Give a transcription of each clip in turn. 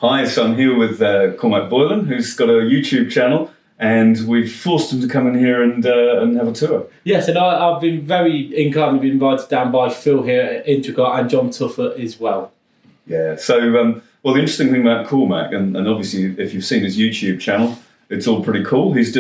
Hi, so I'm here with Cormac Boylan, who's got a YouTube channel, and we've forced him to come in here and have a tour. Yes, and I've been very inclined to be invited down by Phil here at IntroCar and John Tuffer as well. Yeah, so, well, the interesting thing about Cormac, and obviously if you've seen his YouTube channel, it's all pretty cool. He's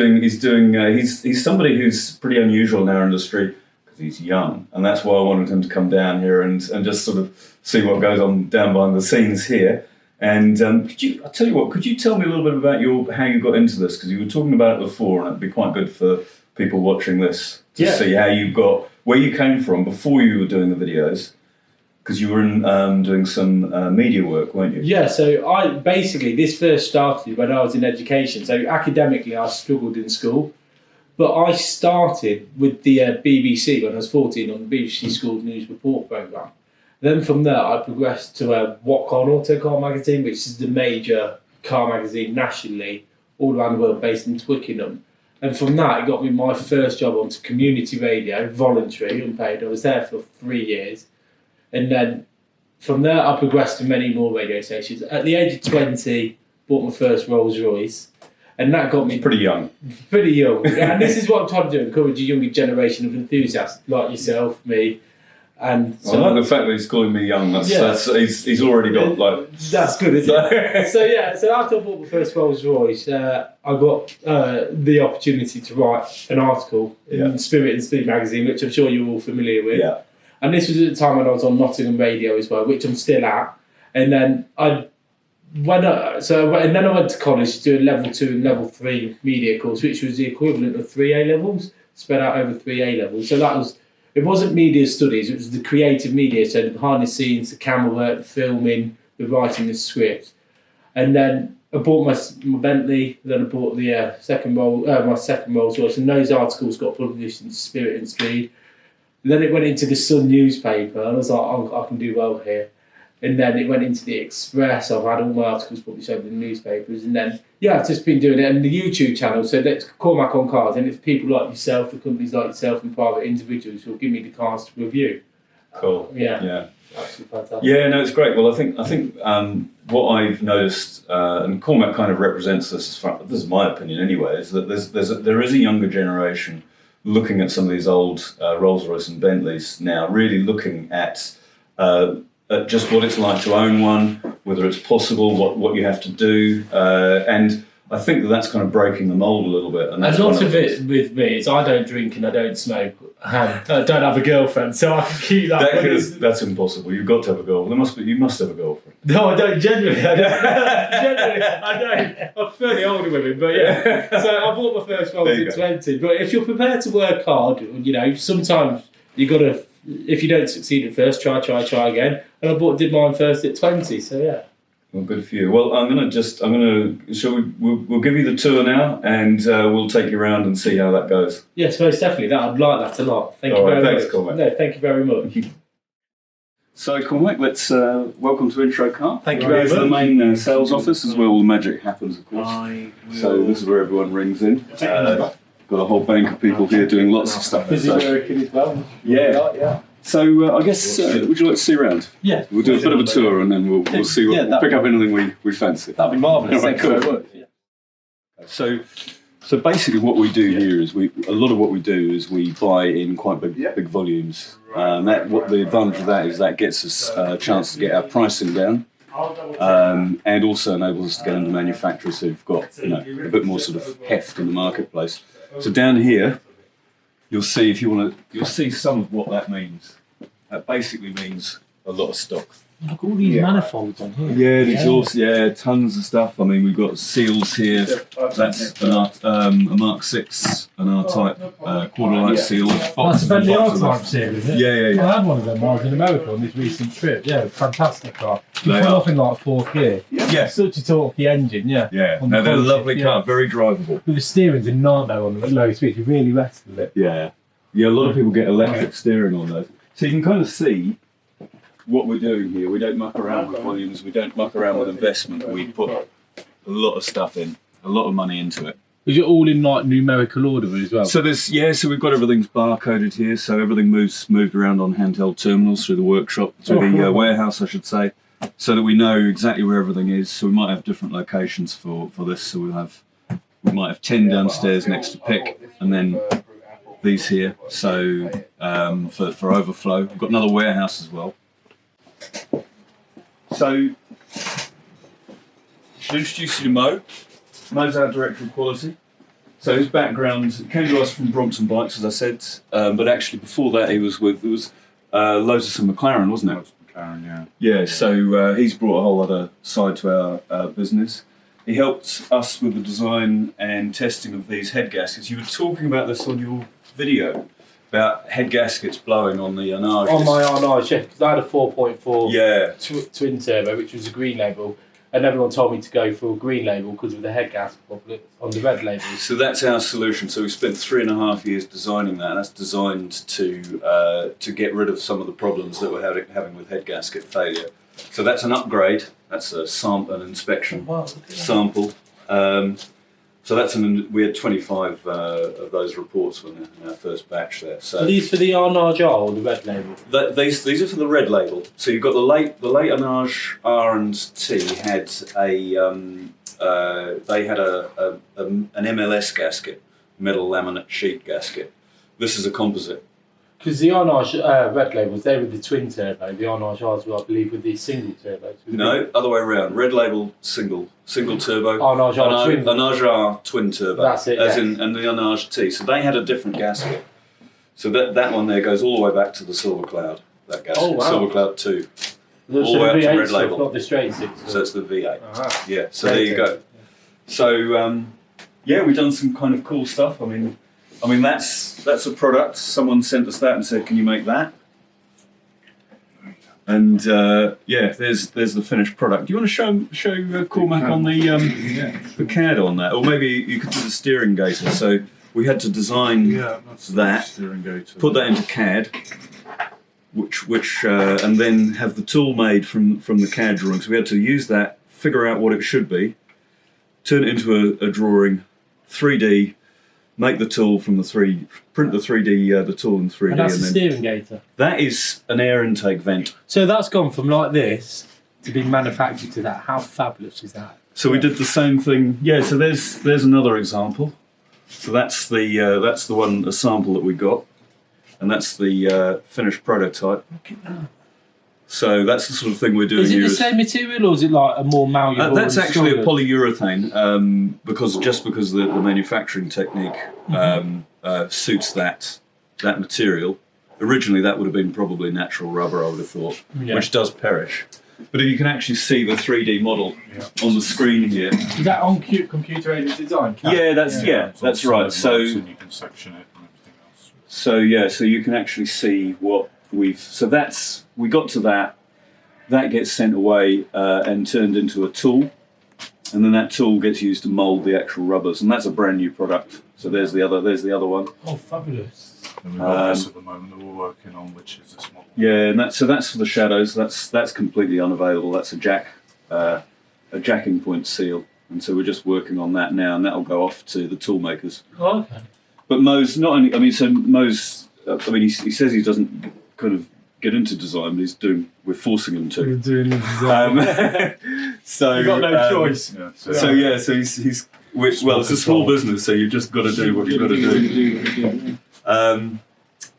somebody who's pretty unusual in our industry because he's young, and that's why I wanted him to come down here and just sort of see what goes on down behind the scenes here. And I'll tell you what, could you tell me a little bit about how you got into this? Because you were talking about it before, and it'd be quite good for people watching this to see how you got, where you came from before you were doing the videos. Because you were doing some media work, weren't you? Yeah, so this first started when I was in education. So academically, I struggled in school. But I started with the BBC when I was 14 on the BBC School News Report programme. Then from there, I progressed to What Car Autocar magazine, which is the major car magazine nationally, all around the world, based in Twickenham. And from that, it got me my first job onto community radio, voluntary, unpaid. I was there for 3 years. And then from there, I progressed to many more radio stations. At the age of 20, bought my first Rolls-Royce. And that got me... Pretty young. Pretty young. And this is what I'm trying to do, encourage a younger generation of enthusiasts like yourself, me. And so, I like the fact that he's calling me young. He's already got like... That's good, isn't it? So after I bought my first Rolls-Royce, I got the opportunity to write an article in Spirit and Speed magazine, which I'm sure you're all familiar with. Yeah. And this was at the time when I was on Nottingham Radio as well, which I'm still at. And then I went to college to do a level 2 and level 3 media course, which was the equivalent of 3 A levels, spread out over 3 A levels. So it wasn't media studies, it was the creative media, so the behind the scenes, the camera work, the filming, the writing the script. And then I bought my Bentley, then I bought the my second Rolls-Royce, and those articles got published in Spirit and Speed. And then it went into the Sun newspaper, and I was like, I can do well here. And then it went into the Express. I've had all my articles published over the newspapers. And then, I've just been doing it. And the YouTube channel, so that's Cormac on Cars, and it's people like yourself, the companies like yourself, and private individuals who will give me the cars to review. Cool. Yeah. Absolutely fantastic. Yeah, no, it's great. Well, I think what I've noticed, and Cormac kind of represents this, this is my opinion anyway, is that there is a younger generation looking at some of these old Rolls-Royce and Bentleys now, really looking at just what it's like to own one, whether it's possible, what you have to do, and I think that's kind of breaking the mould a little bit. And that's a lot of it with me is I don't drink and I don't smoke. I don't have a girlfriend, so I can keep that. That's impossible. You've got to have a girlfriend. You must have a girlfriend. No, I don't. Genuinely, I don't. I prefer the older women, but yeah. So I bought my first Rolls at 20. But if you're prepared to work hard, sometimes you got to. If you don't succeed at first, try again. And I did mine first at 20. So yeah. Well, good for you. Well, we'll give you the tour now, and we'll take you around and see how that goes. Yes, most definitely. I'd like that a lot. Thank you very much. Thanks, Cormac. No, thank you very much. So, Cormac, let's welcome to IntroCar. Thank you very much. Here's the main sales office, is where all the magic happens, of course. So this is where everyone rings in. Got a whole bank of people here doing lots of stuff. Busy working as well. Yeah. So I guess, would you like to see around? Yeah. We'll do a bit of a tour, and then we'll see we'll pick up anything we fancy. That'd be marvellous. Thank you very much. So basically what we do here is a lot of what we do is we buy in quite big volumes. What the advantage of that is that gets us a chance to get our pricing down, and also enables us to get into manufacturers who've got a bit more sort of heft in the marketplace. So down here, you'll see you'll see some of what that means. That basically means a lot of stock. Look, all these manifolds on here. Yeah, the exhaust, tons of stuff. I mean, we've got seals here. That's a Mark 6, an R-Type quarter-light seal. That's Bentley R-Type seal, is it? Yeah. I had one of them when I was in America on this recent trip. Yeah, fantastic car. You pull off in like 4th gear. Yeah. Such a torquey engine, yeah. No, they're a lovely car, very drivable. But the steering's a nightmare on the low speed. You really rest with it. Yeah, a lot of people get electric steering on those. So you can kind of see what we're doing here. We don't muck around with volumes, we don't muck around with investment. We put a lot of stuff in, a lot of money into it. Is it all in like numerical order as well? So so we've got everything's barcoded here, so everything moved around on handheld terminals through the workshop, through the warehouse, I should say. so that we know exactly where everything is. So we might have different locations for this. So we might have 10 downstairs next to pick, and then these here. So for overflow, we've got another warehouse as well. So to introduce you to Mo. Mo's our director of quality. So his background came to us from Brompton Bikes, as I said, but actually before that he was with Lotus and McLaren, wasn't it? Lotus McLaren, yeah. Yeah. So he's brought a whole other side to our business. He helped us with the design and testing of these head gaskets. You were talking about this on your video about head gaskets blowing on the Arnage. On my Arnage, yeah, because I had a 4.4 Yeah. twin turbo, which was a green label, and everyone told me to go for a green label because of the head gas problem on the red label. So that's our solution. So we spent 3.5 years designing that. That's designed to get rid of some of the problems that we're having with head gasket failure. So that's an upgrade. That's an inspection sample. So we had 25 of those reports in our first batch there. So are these for the Arnage R or the red label? These are for the red label. So you've got the late Arnage R and T had an MLS gasket, metal laminate sheet gasket. This is a composite. Because the Arnage red labels, they were the twin turbo. The Arnage R's were, I believe, with the single turbos. No, other way around. Red label single turbo. Arnage R twin. Arnage R twin turbo. That's it. And the Arnage T. So they had a different gasket. So that one there goes all the way back to the Silver Cloud. That gasket. Oh, wow. Silver Cloud 2. So all the way up to red stuff, label. not the straight six. So it's the V8. Uh-huh. Yeah. So there you go. So we've done some kind of cool stuff. I mean that's a product. Someone sent us that and said, "Can you make that?" And there's the finished product. Do you want to show Cormac on the CAD on that, or maybe you could do the steering gaiter? So we had to design that, steering gaiter. put that into CAD, which and then have the tool made from the CAD drawings. We had to use that, figure out what it should be, turn it into a drawing, 3D. Make the tool from print the 3D, the tool in 3D. And that's and a then steering gaiter. that is an air intake vent. So that's gone from like this to being manufactured to that. How fabulous is that? So we did the same thing. Yeah, so there's another example. So that's the one, a sample that we got. And that's the finished prototype. Look at that. So that's the sort of thing we're doing Is it here. the same material or is it like a more malleable? That's and actually a stronger? polyurethane because the manufacturing technique suits that material. Originally, that would have been probably natural rubber, I would have thought, which does perish. But if you can actually see the 3D model on the screen here. Is that on computer-aided design? Yeah, that's right. So you can section it and everything else. so you can actually see what we got to that. That gets sent away and turned into a tool, and then that tool gets used to mould the actual rubbers, and that's a brand new product. So there's the other one. Oh, fabulous! And we've got this at the moment that we're working on, which is this model. Yeah, and that's for the shadows. That's completely unavailable. That's a jacking point seal, and so we're just working on that now, and that'll go off to the tool makers. Oh, okay. But Mo's not only. He says he doesn't kind of get into design, but we're forcing him to. We're doing the design. So You've got no choice. Yeah, So he's it's a small business, so you've just got to do what you've got to do.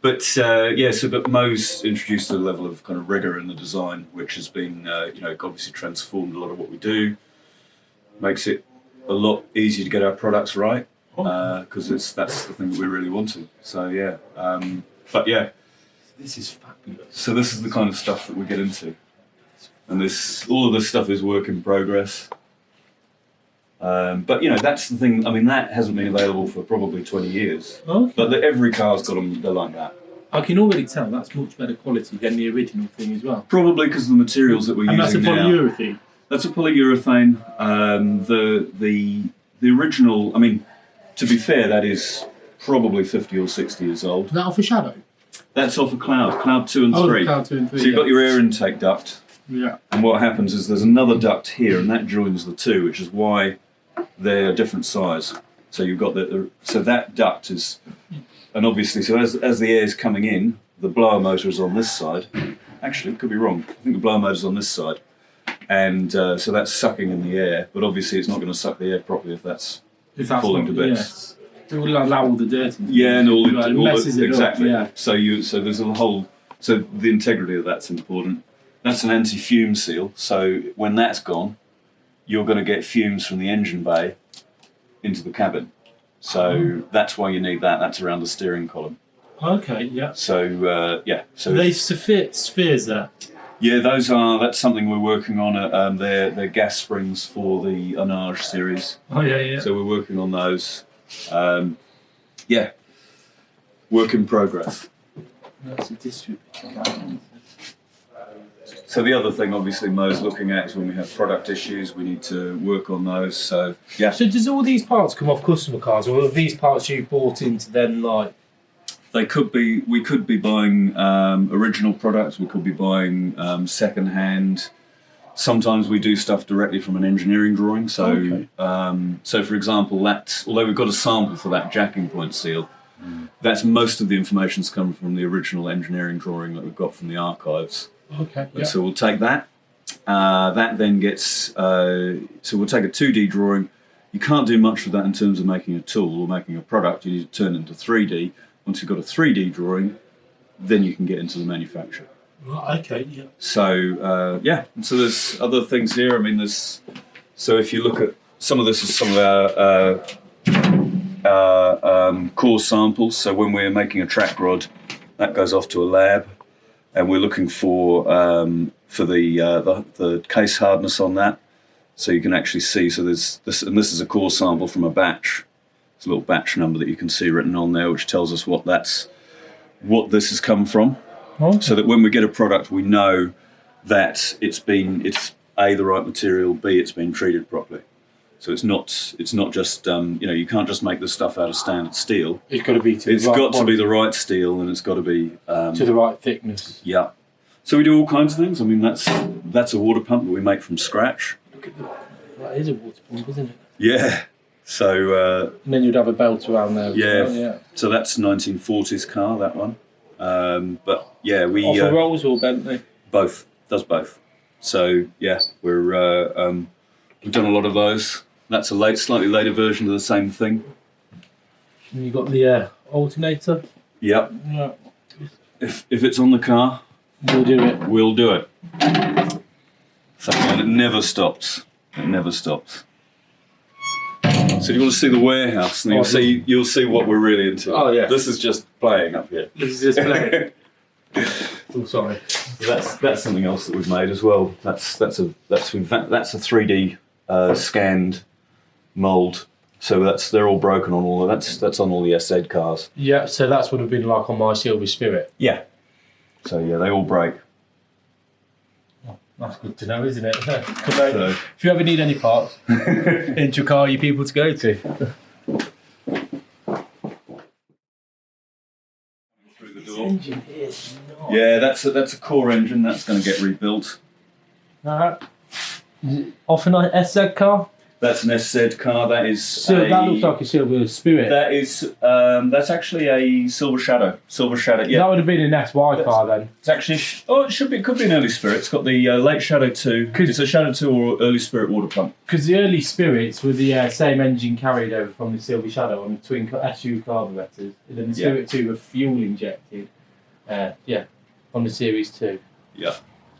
But Mo's introduced a level of kind of rigour in the design, which has been obviously transformed a lot of what we do. Makes it a lot easier to get our products right because that's the thing that we really wanted. So This is fabulous. So this is the kind of stuff that we get into, and all of this stuff is work in progress. But that's the thing. I mean, that hasn't been available for probably 20 years. Okay. But every car's got them. They're like that. I can already tell that's much better quality than the original thing as well. Probably because of the materials that we're And that's a using now. polyurethane. That's a polyurethane. The original. I mean, to be fair, that is probably 50 or 60 years old. Is that off a shadow? That's off a Cloud 2 and 3. Cloud 2 and 3. So you've got your air intake duct. Yeah. And what happens is there's another duct here, and that joins the two, which is why they're a different size. So you've got so that duct is, and obviously, so as the air is coming in, the blower motor is on this side. Actually, it could be wrong. I think the blower motor is on this side. and so that's sucking in the air. But obviously, it's not going to suck the air properly if that's falling to bits. Yes. It will allow all the dirt in. Yeah, and all It messes it exactly. up, yeah. So there's a whole. So the integrity of that's important. That's an anti-fume seal. So when that's gone, you're going to get fumes from the engine bay into the cabin. So that's why you need that. That's around the steering column. Okay, yeah. So So They spheres there. yeah, that's something we're working on. They're gas springs for the Onage series. Oh yeah. So we're working on those. Work in progress. That's a distributor. So the other thing, obviously, Mo's looking at is when we have product issues, we need to work on those. So yeah. So does all these parts come off customer cars, or are these parts you bought into then like? They could be. We could be buying original products. We could be buying second hand. Sometimes we do stuff directly from an engineering drawing. So, so for example, although we've got a sample for that jacking point seal, that's most of the information's come from the original engineering drawing that we've got from the archives. Okay. And so we'll take that. That then gets. So we'll take a 2D drawing. You can't do much with that in terms of making a tool or making a product. You need to turn it into 3D. Once you've got a 3D drawing, then you can get into the manufacture. Right, okay, yeah. So and so there's other things here. I mean, so if you look at some of this is some of our core samples. So when we're making a track rod, that goes off to a lab, and we're looking for the case hardness on that. So you can actually see. So there's this, and this is a core sample from a batch. There's a little batch number that you can see written on there, which tells us what this has come from. Okay. So that when we get a product, we know that it's A, the right material, B, it's been treated properly. So it's not just you can't just make this stuff out of standard steel. It's got to be It's got to be the right steel, and it's got to be to the right thickness. Yeah. So we do all kinds of things. I mean, that's a water pump that we make from scratch. Look at that is a water pump, isn't it? Yeah. So and then you'd have a belt around there. yeah. Well, yeah. So that's 1940s car, that one. But yeah, we Off a Rolls or Bentley? both does both. So yeah, we've done a lot of those. That's a slightly later version of the same thing. And you got the alternator. Yep. Yeah. If it's on the car, We'll do it. we'll do it. And it never stops. It never stops. So you want to see the warehouse, and you'll see what we're really into. Oh, yeah. This is just playing up here. This is just playing. Oh, sorry. That's something else that we've made as well. That's a 3D scanned mould. So they're all broken on all that's on all the SZ cars. Yeah, so that's what would have been like on my Silver Spirit. Yeah. So yeah, they all break. That's good to know, isn't it? So, If you ever need any parts, IntroCar, you people to go to. through the door. Engine here is not. Yeah, that's a core engine. That's going to get rebuilt. Off an SZ car? That's an SZ car. That is. So that looks like a Silver Spirit. That is. That's actually a Silver Shadow. Silver Shadow. Yeah. That would have been an SY car then. It's actually. It should be. It could be an early Spirit. It's got the late Shadow 2. It's a Shadow 2 or early Spirit water pump. Because the early Spirits were the same engine carried over from the Silver Shadow on the twin SU carburetors. And then the Spirit 2 were fuel injected. On the Series 2. Yeah.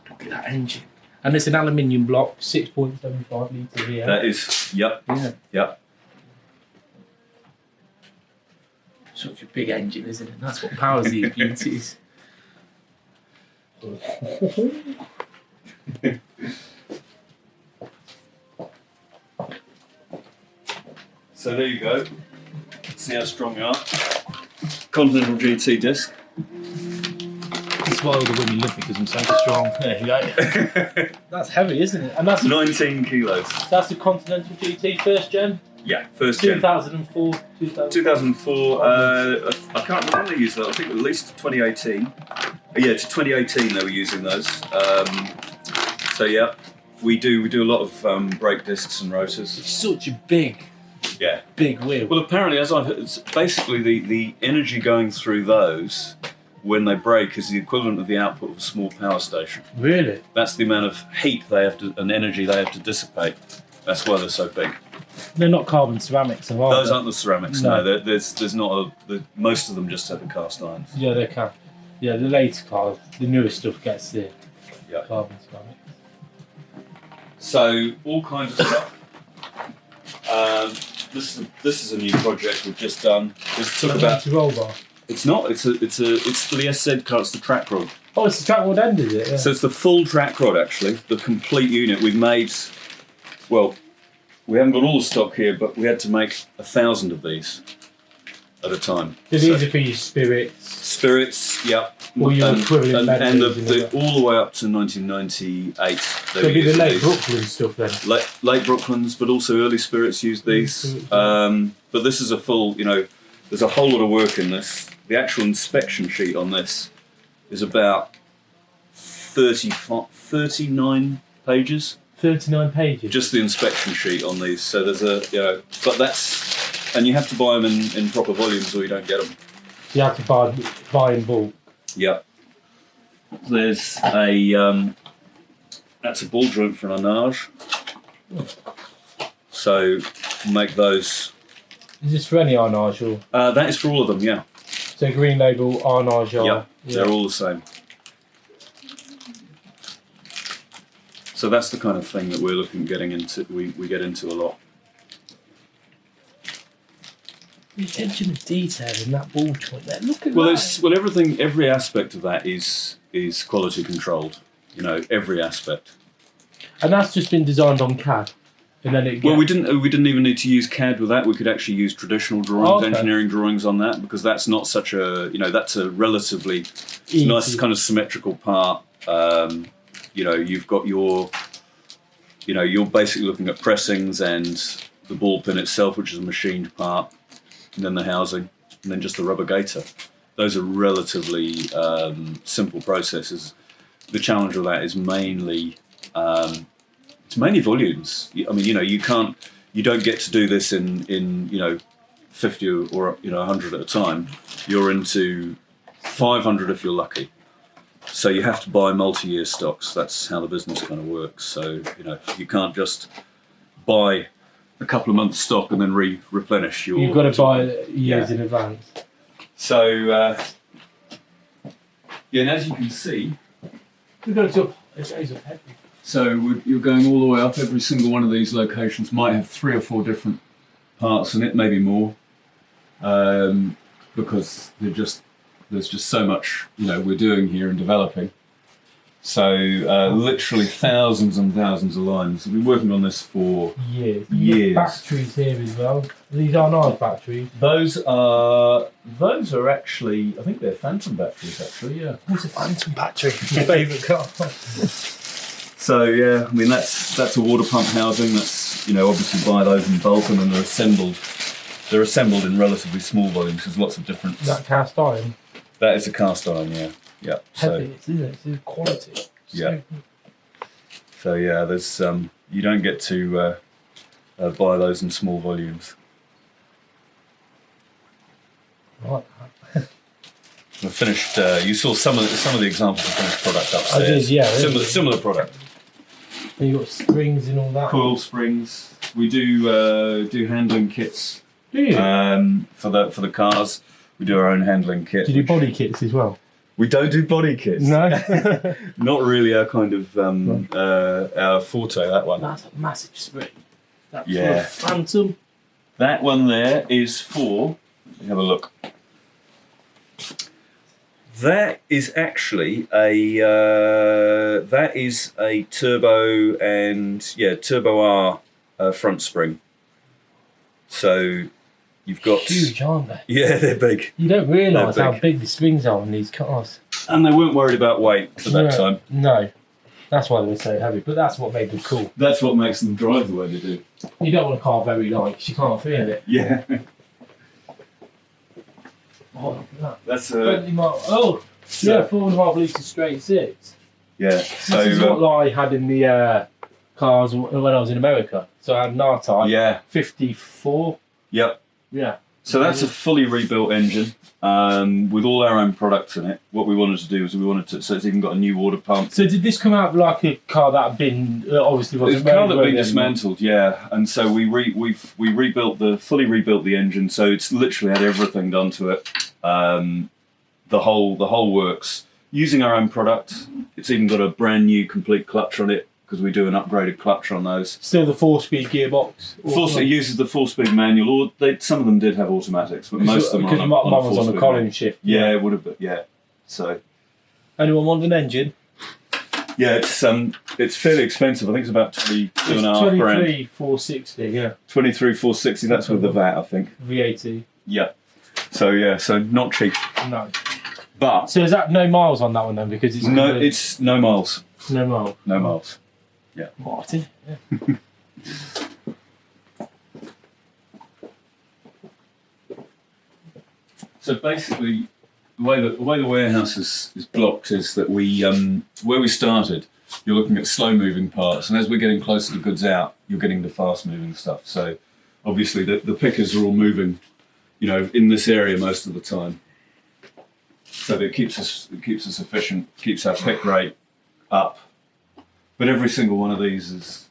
Look at that engine. And it's an aluminium block, 6.75 litre here. That is. Yep. Yeah. Yep. Such a big engine, isn't it? That's what powers these beauties. So there you go. See how strong you are. Continental GT disc. That's why all the women love me, because I'm so strong. There you go. That's heavy, isn't it? And that's 19 kilos. the Continental GT first gen? Yeah, first gen. 2004, 2004. I can't remember when they used that. I think at least 2018. Yeah, to 2018 they were using those. So yeah, we do a lot of brake discs and rotors. It's such a big Big wheel. Well, apparently, it's basically the energy going through those when they break is the equivalent of the output of a small power station. Really? That's the amount of heat they have to and energy they have to dissipate. That's why they're so big. They're not carbon ceramics, are Those they? aren't the ceramics. No, there's not. Most of them just have the cast irons. Yeah, they can. Yeah, the later cars, the newer stuff gets the carbon ceramics. So all kinds of stuff. This is a new project we've just done. This took about. It's a roll bar. It's not. It's for the SZ car. It's the track rod. Oh, it's the track rod end, is it? Yeah. So it's the full track rod actually, the complete unit. We've made. Well, we haven't got all the stock here, but we had to make 1,000 of these at a time. So these are for your spirits. Spirits, yep. Or your equivalent and Bentleys, all the way up to 1998. So it'd be the late Brooklyn stuff then. Late Brooklands, but also early spirits used these. But this is a full, there's a whole lot of work in this. The actual inspection sheet on this is about 39 pages. 39 pages? Just the inspection sheet on these. So there's but that's, and you have to buy them in proper volumes or you don't get them. You have to buy in bulk. Yep. There's a, that's a ball joint for an anage. So make those. Is this for any Arnage or? That is for all of them, yeah. So green label, Arnage are? Yep, they're all the same. So that's the kind of thing that we're looking at getting into. We get into a lot. The attention to detail in that ball joint there. Look at that. Well, everything, every aspect of that is quality controlled. Every aspect. And that's just been designed on CAD, and then it. Well, we didn't even need to use CAD with that. We could actually use traditional drawings, engineering drawings on that, because that's not such a that's a relatively nice kind of symmetrical part. You've got your, you're basically looking at pressings and the ball pin itself, which is a machined part, and then the housing, and then just the rubber gaiter. Those are relatively simple processes. The challenge with that is mainly it's mainly volumes. I mean, you don't get to do this in 50 or 100 at a time. You're into 500 if you're lucky. So you have to buy multi-year stocks. That's how the business kind of works. So you can't just buy a couple of months stock and then replenish. You've got to buy years in advance. So and as you can see, We've got to it goes up heavy. so you're going all the way up. Every single one of these locations might have 3 or 4 different parts in it, maybe more, because there's just so much we're doing here and developing. So literally thousands and thousands of lines. We've been working on this for years. Batteries here as well. These are nice batteries. Those are actually, I think they're Phantom batteries actually. Yeah. What's a Phantom battery? My favourite car. So yeah, I mean that's a water pump housing. That's obviously buy those in bulk and then they're assembled. They're assembled in relatively small volumes. There's lots of different. Is that cast iron? That is a cast iron, yeah. Yeah. Heavy, isn't it? It's quality. Yeah. So yeah, there's you don't get to buy those in small volumes. Right. We finished. You saw some of the examples of finished product upstairs. I did, yeah. Similar product. And you've got springs and all that. Coil springs. We do handling kits. Do you? For the cars, we do our own handling kit. Do you do body kits as well? We don't do body kits. No. Not really our kind of our forte. That one. That's a massive spring. That's Yeah. for a Phantom. That one there is for. Let me have a look. That is actually a turbo and turbo R front spring. So you've got Huge, aren't they? Yeah, they're big. You don't realise They're how big. big the springs are on these cars. And they weren't worried about weight at that time. No. That's why they were so heavy, but that's what made them cool. That's what makes them drive the way they do. You don't want a car very light because you can't feel it. Yeah. Oh, look at that. That's Bentley Mark. Oh, yeah, 4.5 litre straight 6. yeah. This is what I had in the cars when I was in America. So I had an R-Type. Yeah. 54. Yep. Yeah. So that's a fully rebuilt engine with all our own products in it. what we wanted to do is so it's even got a new water pump. So did this come out like a car that had been obviously wasn't It's a car that had been anymore? dismantled, yeah. And so we fully rebuilt the engine, so it's literally had everything done to it. The whole works using our own product. It's even got a brand new complete clutch on it because we do an upgraded clutch on those. Still the 4-speed gearbox. It uses the 4-speed manual, or some of them did have automatics, but most of them are because mine was on a column shift. Yeah, it would have been. Yeah, so. Anyone want an engine? Yeah, it's fairly expensive. I think it's about 22.5 grand. 23,460. Yeah. 23,460. That's with the VAT, I think. VAT. Yeah. So not cheap. No. But So is that no miles on that one then? Because it's it's no miles. no miles. No miles. Yeah. Martin. Yeah. So basically, the way the warehouse is blocked is that where we started, you're looking at slow moving parts, and as we're getting closer to goods out, you're getting the fast moving stuff. So obviously the pickers are all moving, in this area most of the time. So that it keeps us efficient, keeps our pick rate up. But every single one of these is,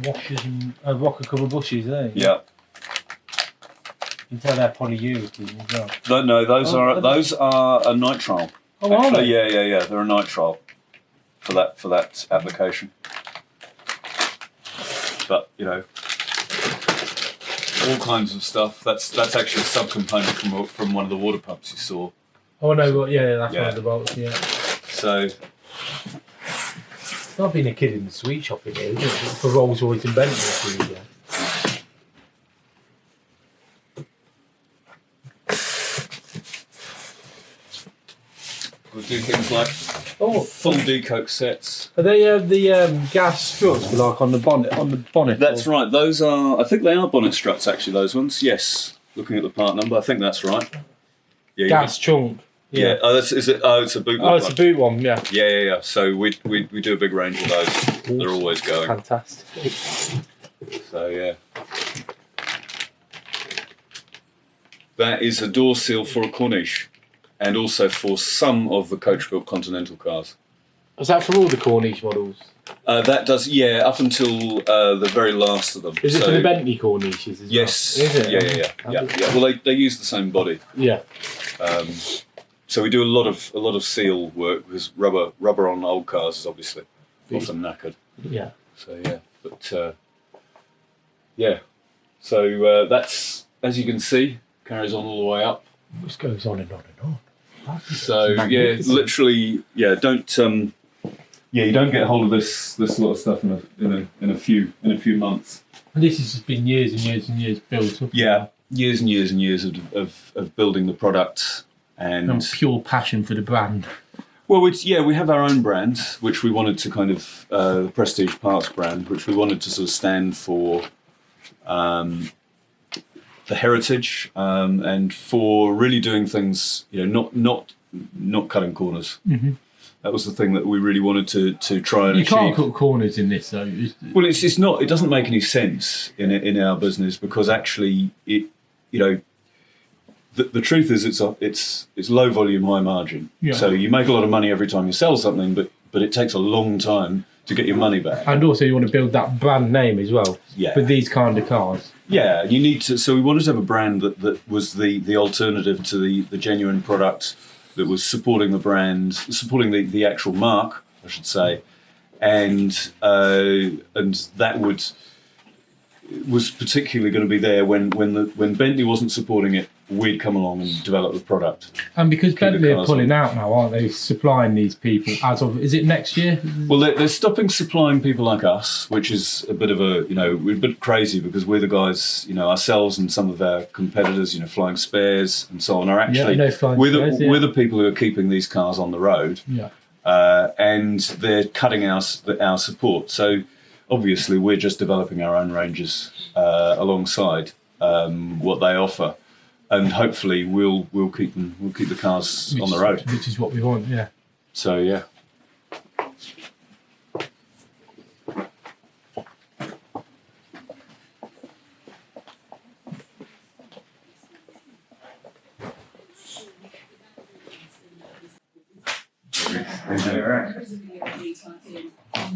Washers and rocker cover bushes there. yeah. You can tell they're polyurethane as well. No, those are a nitrile. Oh, are Actually, they? yeah. They're a nitrile for that application. But all kinds of stuff. That's actually a subcomponent from one of the water pumps you saw. Oh no, yeah, that's Yeah. one of the bolts. Yeah. So I've been a kid in the sweet shop in here, isn't it? For Rolls-Royce and Bentley. Yeah. we do things like full decoke sets. Are they the gas struts like on the bonnet? That's right. Those are. I think they are bonnet struts. Actually, those ones. Yes. Looking at the part number, I think that's right. Yeah. Gas chunk. Yeah. Oh, is it? Oh, it's a boot. Oh, it's a boot one. Yeah. Yeah. So we do a big range of those. Awesome. They're always going. Fantastic. So yeah. That is a door seal for a Corniche, and also for some of the coach-built Continental cars. Is that for all the Corniche models? That does, yeah, up until the very last of them. Is it for the Bentley Corniches as Yes. well? Is it? Yeah. Well, they use the same body. Yeah. So we do a lot of seal work because rubber on old cars is obviously often knackered. Yeah. So yeah, but yeah. So that's, as you can see, carries on all the way up. This goes on and on and on. So yeah, literally, yeah. You don't get hold of this sort of stuff in a few months. And this has just been years and years and years built up. Yeah, years and years and years of building the product and pure passion for the brand. Well, we have our own brand, which we wanted to kind of the Prestige Parts brand, which we wanted to sort of stand for the heritage and for really doing things, not cutting corners. Mm-hmm. That was the thing that we really wanted to try and achieve. You can't cut corners in this, though. Well, it's not. It doesn't make any sense in our business because actually, the truth is it's low volume, high margin. Yeah. So you make a lot of money every time you sell something, but it takes a long time to get your money back. And also, you want to build that brand name as well. Yeah. For these kind of cars. Yeah, you need to. So we wanted to have a brand that was the alternative to the genuine product. That was supporting the brand, supporting the actual mark, I should say, and that was particularly going to be there when Bentley wasn't supporting it. We'd come along and develop the product. And because Bentley are pulling out now, aren't they? Supplying these people as of, is it next year? Well, they're stopping supplying people like us, which is a bit of we're a bit crazy because we're the guys, ourselves and some of our competitors, Flying Spares and so on, are actually we're the people who are keeping these cars on the road. Yeah. And they're cutting our support. So obviously, we're just developing our own ranges alongside what they offer. And hopefully we'll keep the cars on the road, which is what we want. Yeah. So yeah.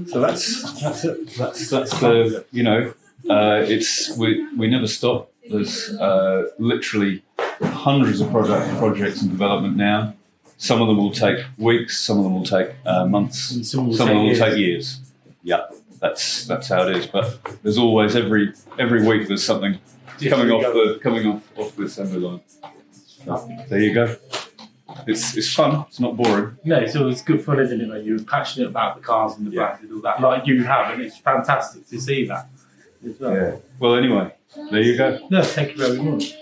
So that's it. That's the we never stop. There's literally hundreds of projects in development now. Some of them will take weeks. Some of them will take months. And some of them will take years. Yeah, that's how it is. But there's always every week there's something coming off the assembly line. So, there you go. It's fun. It's not boring. No, it's always good fun, isn't it? When you're passionate about the cars and the brands and all that, like you have, and it's fantastic to see that as well. Yeah. Well, anyway, there you go. No, thank you very much.